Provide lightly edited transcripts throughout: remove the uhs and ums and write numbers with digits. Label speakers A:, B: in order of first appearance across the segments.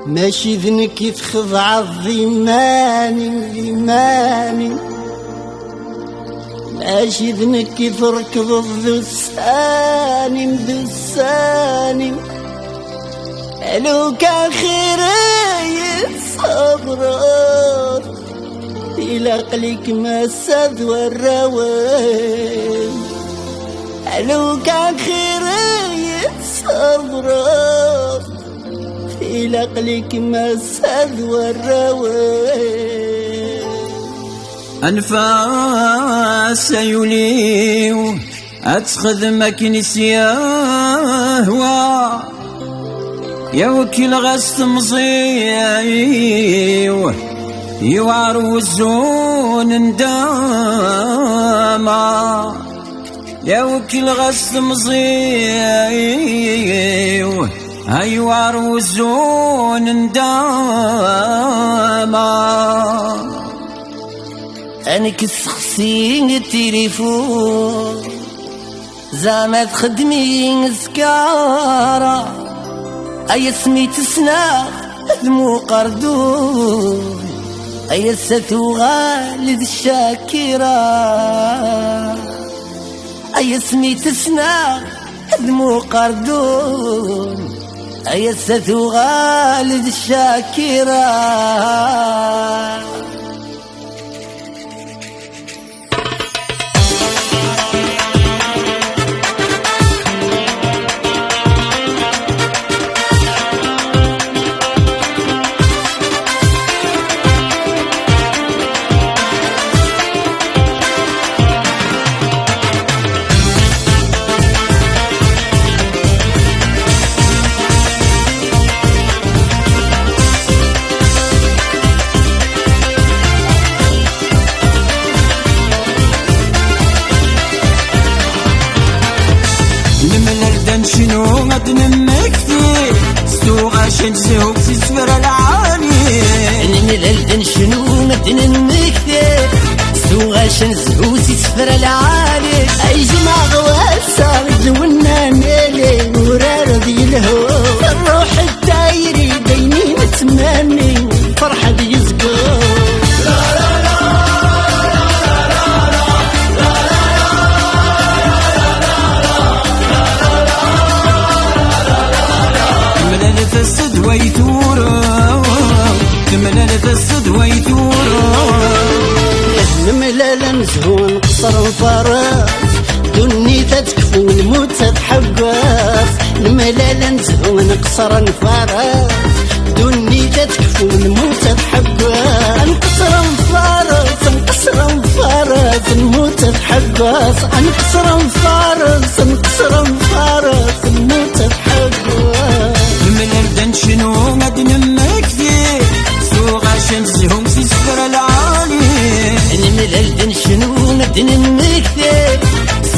A: ماشي ذنك يتخضع الضيماني ماشي ذنك يتركض الذساني لو كان خير يتصبر إلى قليك ما ساد والروان لو كان خير يتصبر إلى قليك ما ساد والروان
B: أنفاس يوليو أتخدمك نسياه يا وكيل غست مصيو يوعر وزون نداما يا وكيل غست مصيو يوعر وزون نداما
A: أنا كسخسين التليفون زعما تخدمين سكارة أي سميت سنا المقردون أي ستو غالد الشاكرة أي سميت سنا المقردون أي ستو غالد الشاكرة
B: شنو غد نمكتي سوق عشان زهوك سفر العالي
A: نملل شنو غد نمكتي سوق عشان زهوك سفر العالي أي جماعة غواسة جونا ميلي ورار ذي الهو الروح الدايري بيني نتمني فرحة بيزقو
B: السد ويثورة تملل السد ويثورة
A: نملل نزهون قصر وفراس دني تتكفو الموت تتحقاس نملل نزهون قصر وفراس دني تتكفو الموت تتحقاس انقصر وفارس انقصر وفارس الموت تتحقاس انقصر وفارس انقصر وفارس الموت تتحقاس
B: من الدن شنو غد نمكتي سوق عشان زهوم سفر العالي
A: من الدن شنو غد نمكتي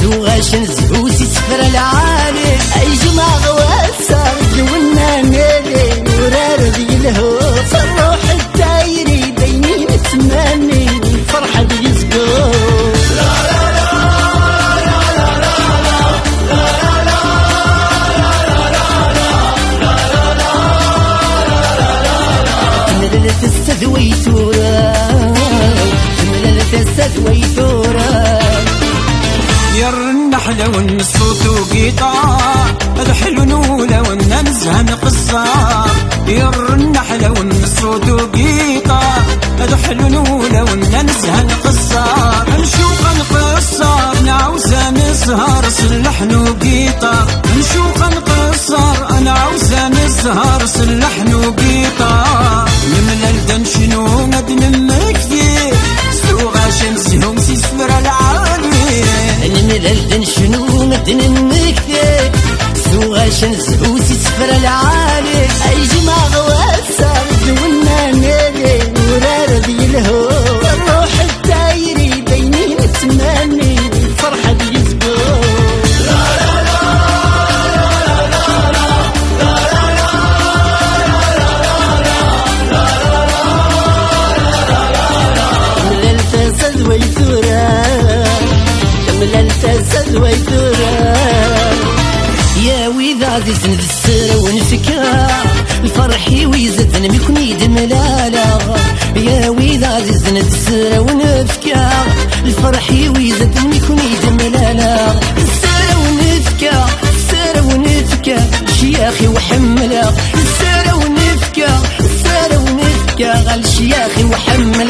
A: سوق عشان زهوم سفر العالي أي جماعة غواسة جونا ميلي ورار ذي الهوس الروح الدايري بيني نتمني فرحة بيزقو السد ويثورة تمللت السد ويثورة
B: يا النحلة والصوت وقيطار الحلو نولة والنمزها قصار يا النحلة والصوت وقيطار الحلو نولة والنمزها قصار نشوف القصار نعوزة نسهر سلحن وقيطار نشوف القصار أنا عاوزة نسهر سلحن وقيطار من الدن شنو غد نمكتي سوق عشان زهوم سفر العالي
A: من الدن شنو غد نمكتي سوق عشان زهوم سفر العالي أي جماعة غواسة جونا ميلي ورار ذي الهو الروح الدايري بيني نتمني فرحة بيزقو يا ويذا عزيز نفسر ونفكر الفرحي ويزد عزيزنا ميكون يدملالا يا ويد عزيزنا تسرى ونفكا الفرح يويزد ميكون يدملالا السرى ونفكا السرى ونفكا شياخي وحملا السرى ونفكا السرى ونفكا غال شياخي وحملا